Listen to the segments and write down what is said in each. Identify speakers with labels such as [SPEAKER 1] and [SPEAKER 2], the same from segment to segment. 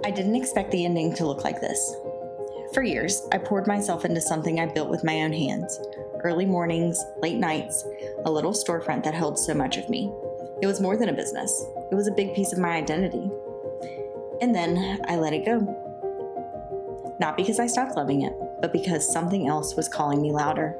[SPEAKER 1] I didn't expect the ending to look like this. For years, I poured myself into something I built with my own hands. Early mornings, late nights, a little storefront that held so much of me. It was more than a business. It was a big piece of my identity. And then I let it go. Not because I stopped loving it, but because something else was calling me louder.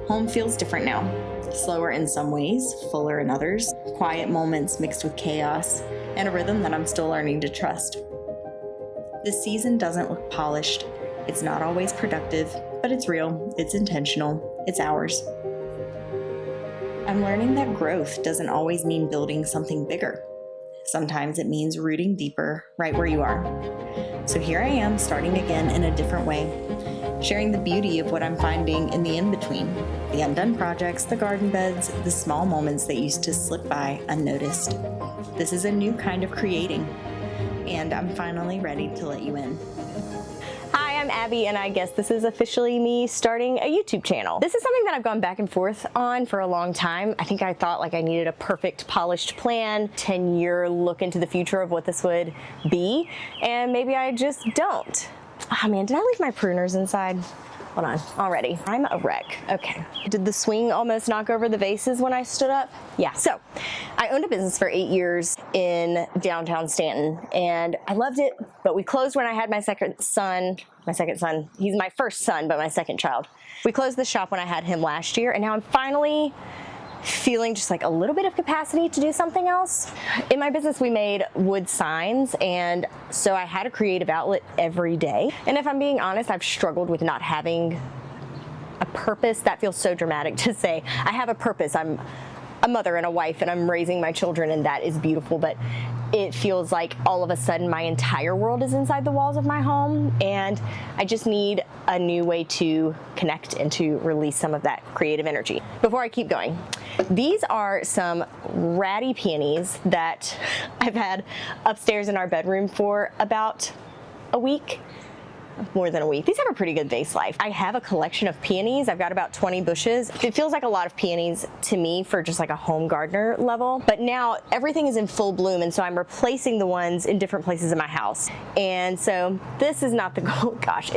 [SPEAKER 1] Home feels different now. Slower in some ways, fuller in others, quiet moments mixed with chaos, and a rhythm that I'm still learning to trust. This season doesn't look polished. It's not always productive, but it's real, it's intentional, it's ours. I'm learning that growth doesn't always mean building something bigger. Sometimes it means rooting deeper right where you are. So here I am, starting again in a different way, sharing the beauty of what I'm finding in the in-between, the undone projects, the garden beds, the small moments that used to slip by unnoticed. This is a new kind of creating, and I'm finally ready to let you in.
[SPEAKER 2] Hi, I'm Abby, and I guess this is officially me starting a YouTube channel. This is something that I've gone back and forth on for a long time. I think I thought like I needed a perfect, polished plan, 10-year look into the future of what this would be, and maybe I just don't. Oh man, did I leave my pruners inside? Hold on, already. I'm a wreck. Okay. Did the swing almost knock over the vases when I stood up? Yeah. So, I owned a business for 8 years in downtown Stanton, and I loved it, but we closed when I had my second son. He's my first son, but my second child. We closed the shop when I had him last year, and now I'm finally feeling just like a little bit of capacity to do something else. In my business, we made wood signs, and so I had a creative outlet every day. And if I'm being honest, I've struggled with not having a purpose. That feels so dramatic to say. I have a purpose. I'm a mother and a wife, and I'm raising my children, and that is beautiful, but it feels like all of a sudden my entire world is inside the walls of my home, and I just need a new way to connect and to release some of that creative energy. Before I keep going, these are some ratty peonies that I've had upstairs in our bedroom for about a week. More than a week. These have a pretty good vase life. I have a collection of peonies. I've got about 20 bushes. It feels like a lot of peonies to me for just like a home gardener level, but now everything is in full bloom, and so I'm replacing the ones in different places in my house. And so this is not the goal. Gosh,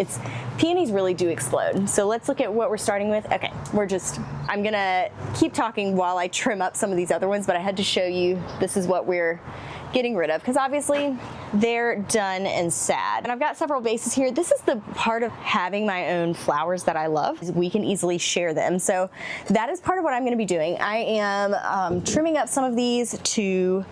[SPEAKER 2] peonies really do explode. So let's look at what we're starting with. Okay, I'm gonna keep talking while I trim up some of these other ones, but I had to show you this is what we're getting rid of, because obviously they're done and sad. And I've got several vases here. This is the part of having my own flowers that I love, is we can easily share them. So that is part of what I'm going to be doing. I am trimming up some of these to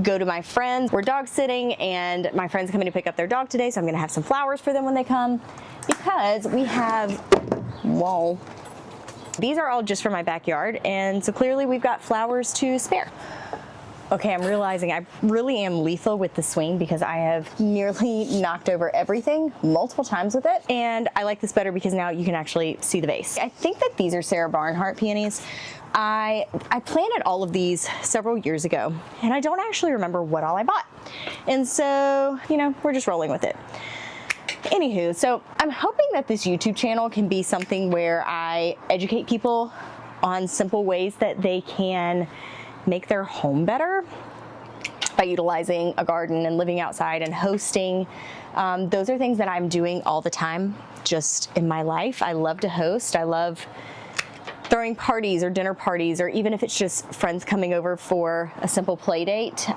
[SPEAKER 2] go to my friends. We're dog sitting, and my friend's coming to pick up their dog today, so I'm going to have some flowers for them when they come, because we have, whoa, these are all just for my backyard, and so clearly we've got flowers to spare. Okay, I'm realizing I really am lethal with the swing, because I have nearly knocked over everything multiple times with it. And I like this better because now you can actually see the vase. I think that these are Sarah Barnhart peonies. I planted all of these several years ago, and I don't actually remember what all I bought. And so, we're just rolling with it. Anywho, so I'm hoping that this YouTube channel can be something where I educate people on simple ways that they can make their home better by utilizing a garden and living outside and hosting. Those are things that I'm doing all the time just in my life. I love to host. I love throwing parties or dinner parties, or even if it's just friends coming over for a simple play date.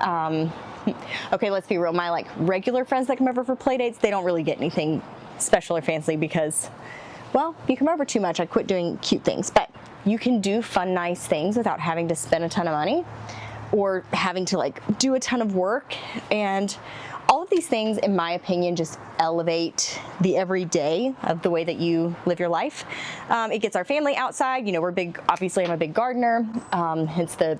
[SPEAKER 2] Okay, let's be real. My regular friends that come over for play dates, they don't really get anything special or fancy because, well, if you come over too much, I quit doing cute things. But you can do fun, nice things without having to spend a ton of money or having to do a ton of work. And all of these things, in my opinion, just elevate the everyday of the way that you live your life. It gets our family outside. We're big, obviously I'm a big gardener, hence the,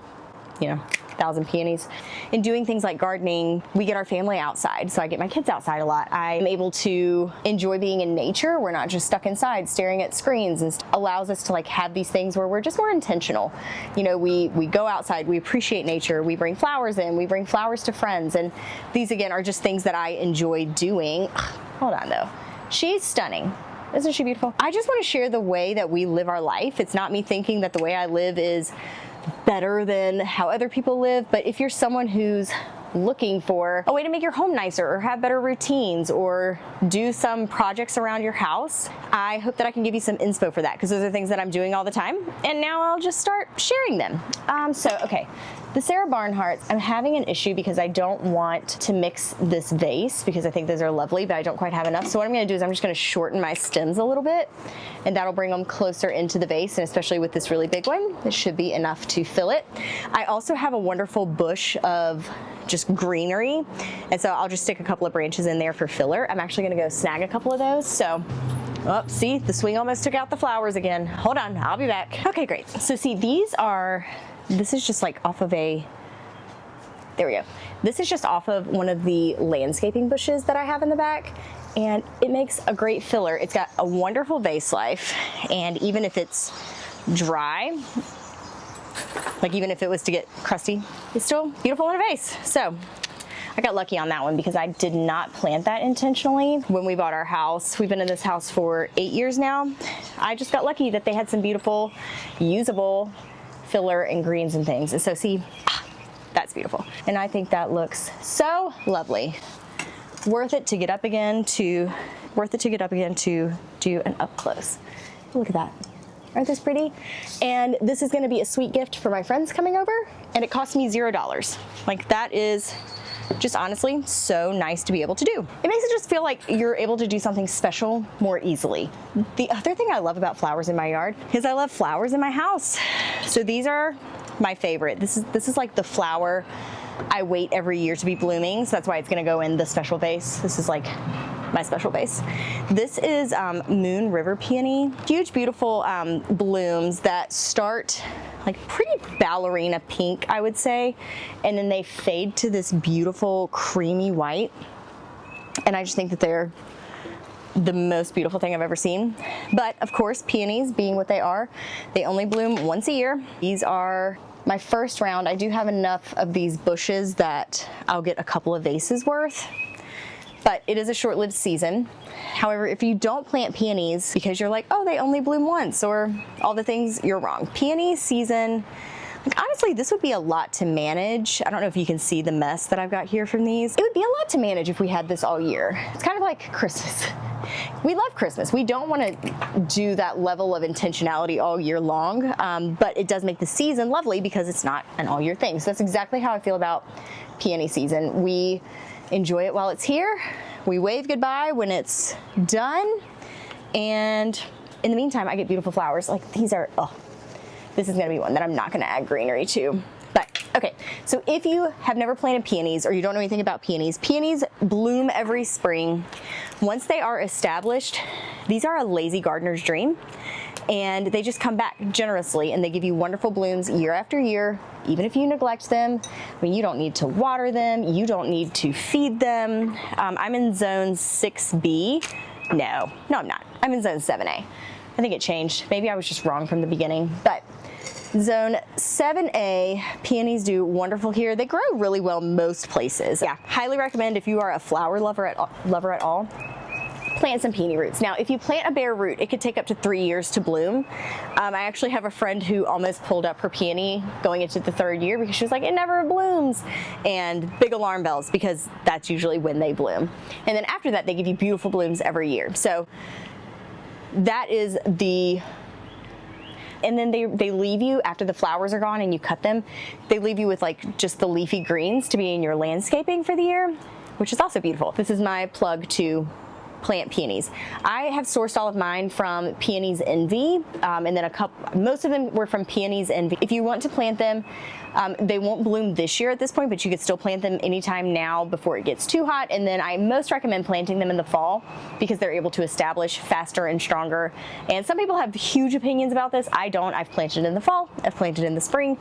[SPEAKER 2] 1,000 peonies. In doing things like gardening, we get our family outside. So I get my kids outside a lot. I'm able to enjoy being in nature. We're not just stuck inside staring at screens, and allows us to have these things where we're just more intentional. We go outside, we appreciate nature, we bring flowers in, we bring flowers to friends. And these again are just things that I enjoy doing. Hold on though. She's stunning. Isn't she beautiful? I just want to share the way that we live our life. It's not me thinking that the way I live is better than how other people live, but if you're someone who's looking for a way to make your home nicer or have better routines or do some projects around your house, I hope that I can give you some inspo for that, because those are things that I'm doing all the time, and now I'll just start sharing them. Okay, the Sarah Barnharts, I'm having an issue because I don't want to mix this vase, because I think those are lovely, but I don't quite have enough. So what I'm gonna do is I'm just gonna shorten my stems a little bit, and that'll bring them closer into the vase, and especially with this really big one, this should be enough to fill it. I also have a wonderful bush of just greenery, and so I'll just stick a couple of branches in there for filler. I'm actually gonna go snag a couple of those, so. Oh, see, the swing almost took out the flowers again. Hold on, I'll be back. Okay, great. So see, this is just like off of there we go. This is just off of one of the landscaping bushes that I have in the back, and it makes a great filler. It's got a wonderful vase life, and even if it's dry, like even if it was to get crusty, it's still beautiful in a vase. So I got lucky on that one because I did not plant that intentionally when we bought our house. We've been in this house for 8 years now. I just got lucky that they had some beautiful, usable filler and greens and things. And so see, that's beautiful. And I think that looks so lovely. Worth it to get up again to do an up close. Look at that. Aren't those pretty? And this is gonna be a sweet gift for my friends coming over, and it cost me $0. Like, that is just honestly so nice to be able to do. It makes it just feel like you're able to do something special more easily. The other thing I love about flowers in my yard is I love flowers in my house. So these are my favorite. This is like the flower I wait every year to be blooming, so that's why it's gonna go in the special vase. This is like my special vase. This is Moon River Peony. Huge, beautiful blooms that start like pretty ballerina pink, I would say, and then they fade to this beautiful creamy white. And I just think that they're the most beautiful thing I've ever seen. But of course, peonies being what they are, they only bloom once a year. These are my first round. I do have enough of these bushes that I'll get a couple of vases worth, but it is a short-lived season. However, if you don't plant peonies because you're like, oh, they only bloom once, or all the things, you're wrong. Peony season, like, honestly, this would be a lot to manage. I don't know if you can see the mess that I've got here from these. It would be a lot to manage if we had this all year. It's kind of like Christmas. We love Christmas. We don't want to do that level of intentionality all year long, but it does make the season lovely because it's not an all year thing. So that's exactly how I feel about peony season. We enjoy it while it's here. We wave goodbye when it's done. And in the meantime, I get beautiful flowers. Like, these are, oh, this is gonna be one that I'm not gonna add greenery to. But okay, so if you have never planted peonies or you don't know anything about peonies, peonies bloom every spring. Once they are established, these are a lazy gardener's dream, and they just come back generously, and they give you wonderful blooms year after year, even if you neglect them. I mean, you don't need to water them, you don't need to feed them. I'm in zone 6B. No, I'm not. I'm in zone 7A. I think it changed. Maybe I was just wrong from the beginning, but zone 7A, peonies do wonderful here. They grow really well most places. Yeah, highly recommend if you are a flower lover at all, plant some peony roots. Now, if you plant a bare root, it could take up to 3 years to bloom. I actually have a friend who almost pulled up her peony going into the 3rd year because she was like, it never blooms. And big alarm bells, because that's usually when they bloom. And then after that, they give you beautiful blooms every year. So that is and then they leave you, after the flowers are gone and you cut them, they leave you with like just the leafy greens to be in your landscaping for the year, which is also beautiful. This is my plug to plant peonies. I have sourced all of mine from Peonies Envy, and then most of them were from Peonies Envy. If you want to plant them, they won't bloom this year at this point, but you could still plant them anytime now before it gets too hot. And then I most recommend planting them in the fall because they're able to establish faster and stronger. And some people have huge opinions about this. I don't. I've planted in the fall, I've planted in the spring.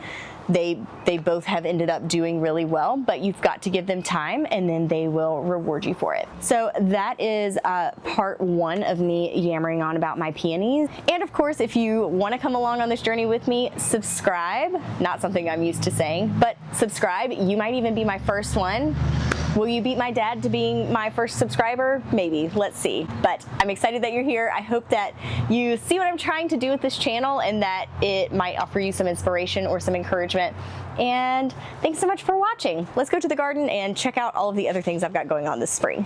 [SPEAKER 2] They both have ended up doing really well, but you've got to give them time and then they will reward you for it. So that is part 1 of me yammering on about my peonies. And of course, if you want to come along on this journey with me, subscribe. Not something I'm used to saying, but subscribe. You might even be my first one. Will you beat my dad to being my first subscriber? Maybe, let's see. But I'm excited that you're here. I hope that you see what I'm trying to do with this channel and that it might offer you some inspiration or some encouragement. And thanks so much for watching. Let's go to the garden and check out all of the other things I've got going on this spring.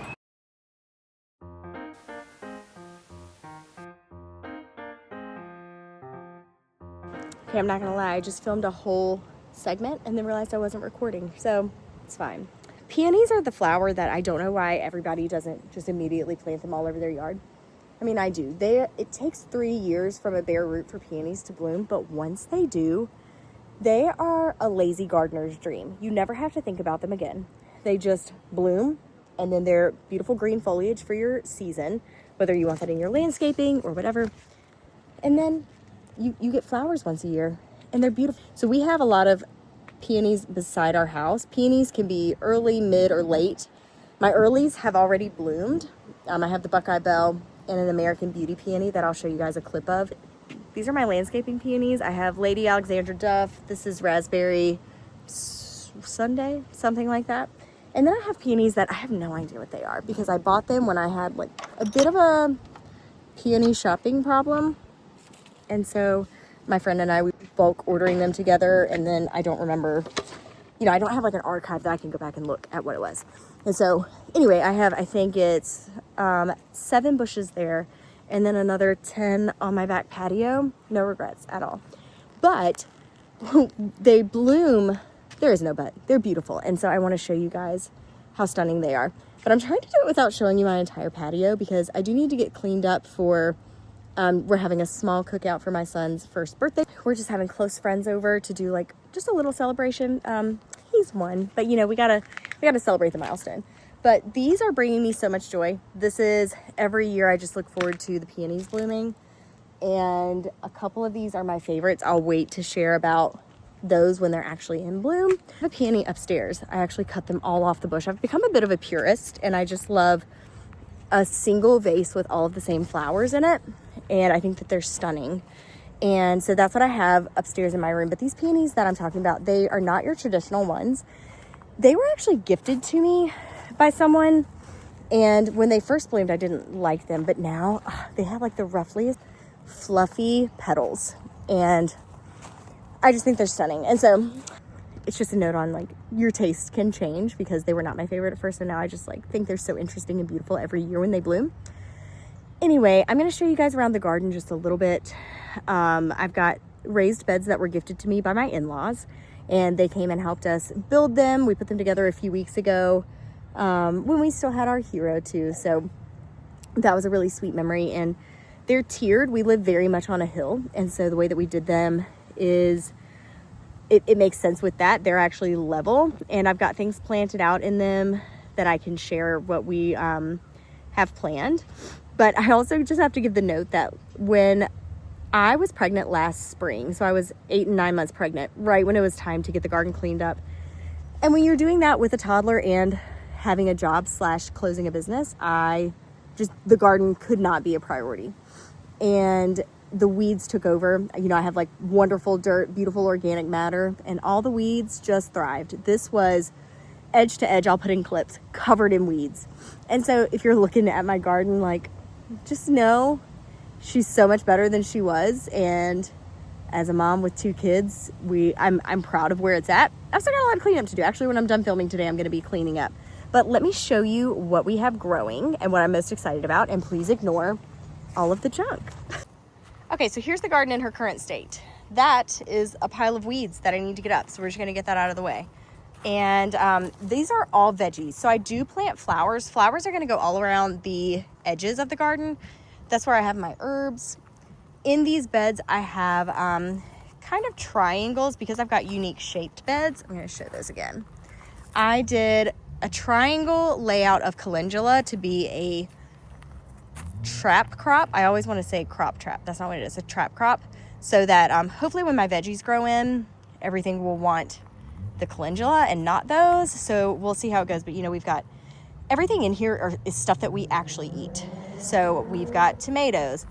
[SPEAKER 2] Okay, I'm not gonna lie, I just filmed a whole segment and then realized I wasn't recording, so it's fine. Peonies are the flower that I don't know why everybody doesn't just immediately plant them all over their yard. I mean, I do. It takes 3 years from a bare root for peonies to bloom, but once they do, they are a lazy gardener's dream. You never have to think about them again. They just bloom, and then they're beautiful green foliage for your season, whether you want that in your landscaping or whatever. And then you get flowers once a year, and they're beautiful. So we have a lot of peonies beside our house. Peonies can be early, mid, or late. My earlies have already bloomed. I have the Buckeye Bell and an American Beauty peony that I'll show you guys a clip of. These are my landscaping peonies. I have Lady Alexandra Duff. This is Raspberry Sunday, something like that. And then I have peonies that I have no idea what they are because I bought them when I had like a bit of a peony shopping problem. And so my friend and I, we bulk ordering them together, and then I don't remember, I don't have like an archive that I can go back and look at what it was. And so anyway, I think it's 7 bushes there, and then another 10 on my back patio. No regrets at all. But they bloom, there is no but, they're beautiful. And so I want to show you guys how stunning they are. But I'm trying to do it without showing you my entire patio because I do need to get cleaned up for we're having a small cookout for my son's first birthday. We're just having close friends over to do like just a little celebration. He's 1, but we gotta celebrate the milestone. But these are bringing me so much joy. This is every year I just look forward to the peonies blooming, and a couple of these are my favorites. I'll wait to share about those when they're actually in bloom. I have a peony upstairs. I actually cut them all off the bush. I've become a bit of a purist, and I just love a single vase with all of the same flowers in it. And I think that they're stunning. And so that's what I have upstairs in my room. But these peonies that I'm talking about, they are not your traditional ones. They were actually gifted to me by someone. And when they first bloomed, I didn't like them. But now they have like the roughliest fluffy petals. And I just think they're stunning. And so it's just a note on like your taste can change because they were not my favorite at first. And now I just like think they're so interesting and beautiful every year when they bloom. Anyway, I'm going to show you guys around the garden just a little bit. I've got raised beds that were gifted to me by my in-laws, and they came and helped us build them. We put them together a few weeks ago when we still had our hero too. So that was a really sweet memory, and they're tiered. We live very much on a hill, and so the way that we did them is it makes sense with that. They're actually level, and I've got things planted out in them that I can share what we have planned. But I also just have to give the note that when I was pregnant last spring, so I was 8 and 9 months pregnant, right when it was time to get the garden cleaned up. And when you're doing that with a toddler and having a job / closing a business, the garden could not be a priority. And the weeds took over. I have like wonderful dirt, beautiful organic matter, and all the weeds just thrived. This was edge to edge, I'll put in clips, covered in weeds. And so if you're looking at my garden, like, just know she's so much better than she was. And as a mom with 2 kids, I'm proud of where it's at. I've still got a lot of cleanup to do. Actually, when I'm done filming today, I'm going to be cleaning up. But let me show you what we have growing and what I'm most excited about. And please ignore all of the junk. Okay, so here's the garden in her current state. That is a pile of weeds that I need to get up. So we're just going to get that out of the way. And these are all veggies. So I do plant flowers. Flowers are going to go all around the edges of the garden. That's where I have my herbs. In these beds, I have kind of triangles because I've got unique shaped beds. I'm going to show those again. I did a triangle layout of calendula to be a trap crop. I always want to say crop trap. That's not what it is. A trap crop. So that hopefully when my veggies grow in, everything will want the calendula and not those. So we'll see how it goes. But we've got everything in here is stuff that we actually eat. So we've got tomatoes,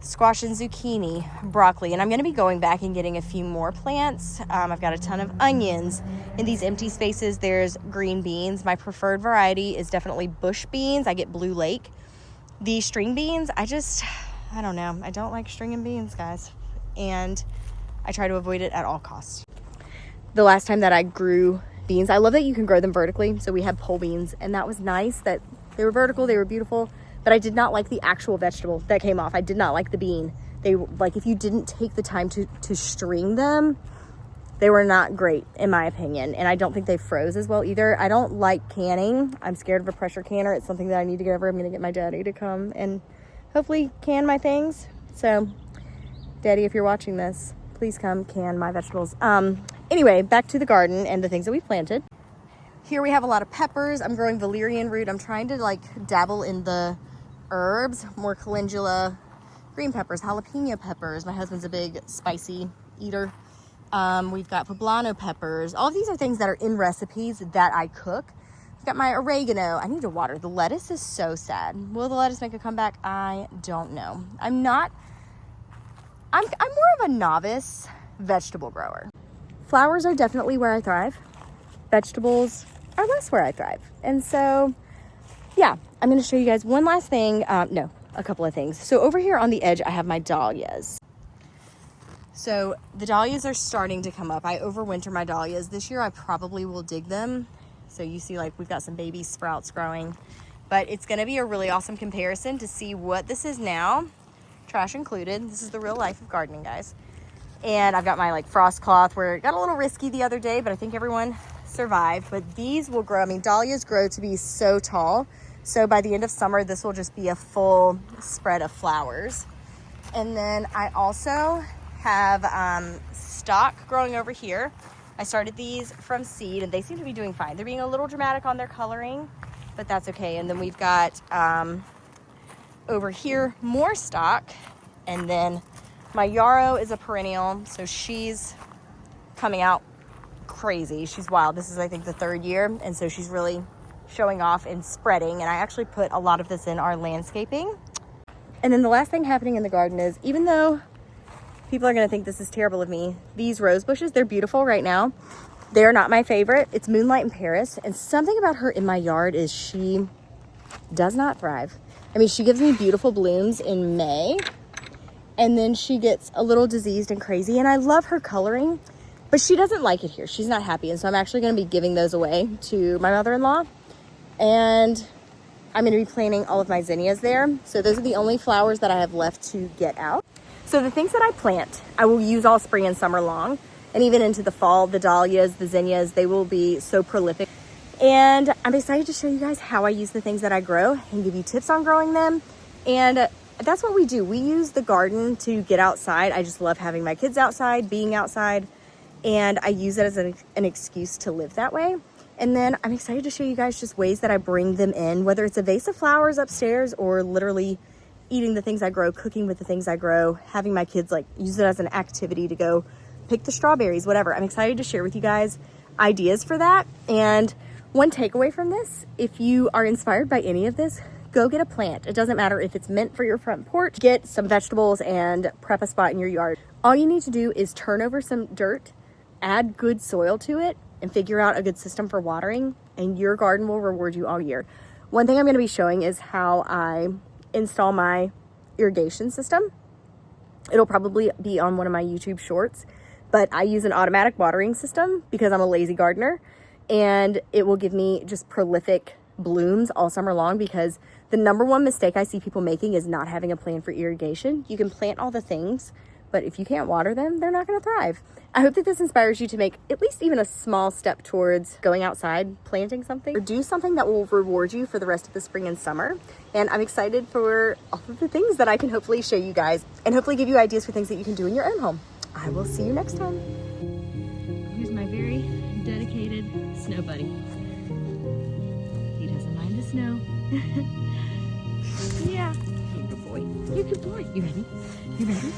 [SPEAKER 2] squash and zucchini, broccoli, and I'm going to be going back and getting a few more plants. I've got a ton of onions. In these empty spaces, there's green beans. My preferred variety is definitely bush beans. I get Blue Lake. The string beans, I don't know. I don't like stringing beans, guys, and I try to avoid it at all costs. The last time that I grew beans, I love that you can grow them vertically. So we had pole beans, and that was nice that they were vertical, they were beautiful. But I did not like the actual vegetable that came off. I did not like the bean. They, like, if you didn't take the time to string them, they were not great in my opinion. And I don't think they froze as well either. I don't like canning. I'm scared of a pressure canner. It's something that I need to get over. I'm gonna get my daddy to come and hopefully can my things. So Daddy, if you're watching this, please come can my vegetables. Anyway, back to the garden and the things that we planted. Here we have a lot of peppers. I'm growing valerian root. I'm trying to like dabble in the herbs, more calendula, green peppers, jalapeno peppers. My husband's a big spicy eater. We've got poblano peppers. All of these are things that are in recipes that I cook. I've got my oregano. I need to water. The lettuce is so sad. Will the lettuce make a comeback? I don't know. I'm more of a novice vegetable grower. Flowers are definitely where I thrive. Vegetables are less where I thrive. And so, yeah, I'm going to show you guys one last thing. No, a couple of things. So over here on the edge, I have my dahlias. So the dahlias are starting to come up. I overwinter my dahlias. This year I probably will dig them. So you see, like, we've got some baby sprouts growing. But it's going to be a really awesome comparison to see what this is now, trash included. This is the real life of gardening, guys. And I've got my like frost cloth where it got a little risky the other day, but I think everyone survived. But these will grow. I mean, dahlias grow to be so tall. So by the end of summer, this will just be a full spread of flowers. And then I also have stock growing over here. I started these from seed and they seem to be doing fine. They're being a little dramatic on their coloring, but that's okay. And then we've got over here more stock, and then my yarrow is a perennial, so she's coming out crazy. She's wild. This is, I think, the third year, and so she's really showing off and spreading, and I actually put a lot of this in our landscaping. And then the last thing happening in the garden is, even though people are going to think this is terrible of me, these rose bushes, they're beautiful right now. They're not my favorite. It's Moonlight in Paris, and something about her in my yard is she does not thrive. I mean, she gives me beautiful blooms in May, and then she gets a little diseased and crazy, and I love her coloring, but she doesn't like it here. She's not happy, and so I'm actually going to be giving those away to my mother-in-law, and I'm going to be planting all of my zinnias there. So those are the only flowers that I have left to get out. So the things that I plant, I will use all spring and summer long, and even into the fall. The dahlias, the zinnias, they will be so prolific. And I'm excited to show you guys how I use the things that I grow and give you tips on growing them. And that's what we do. We use the garden to get outside. I just love having my kids outside, being outside, and I use it as an excuse to live that way. And then I'm excited to show you guys just ways that I bring them in, whether it's a vase of flowers upstairs or literally eating the things I grow, cooking with the things I grow, having my kids like use it as an activity to go pick the strawberries, whatever. I'm excited to share with you guys ideas for that. And one takeaway from this, if you are inspired by any of this, go get a plant. It doesn't matter if it's meant for your front porch. Get some vegetables and prep a spot in your yard. All you need to do is turn over some dirt, add good soil to it, and figure out a good system for watering, and your garden will reward you all year. One thing I'm going to be showing is how I install my irrigation system. It'll probably be on one of my YouTube shorts, but I use an automatic watering system because I'm a lazy gardener, and it will give me just prolific blooms all summer long, because the number one mistake I see people making is not having a plan for irrigation. You can plant all the things, but if you can't water them, they're not going to thrive. I hope that this inspires you to make at least even a small step towards going outside, planting something, or do something that will reward you for the rest of the spring and summer. And I'm excited for all of the things that I can hopefully show you guys and hopefully give you ideas for things that you can do in your own home. I will see you next time. Here's my very dedicated snow buddy. He doesn't mind the snow. Yeah. You're a good boy. You're a good boy. You ready? You ready?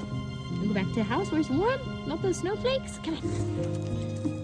[SPEAKER 2] We'll go back to the house where it's warm, not those snowflakes. Come on.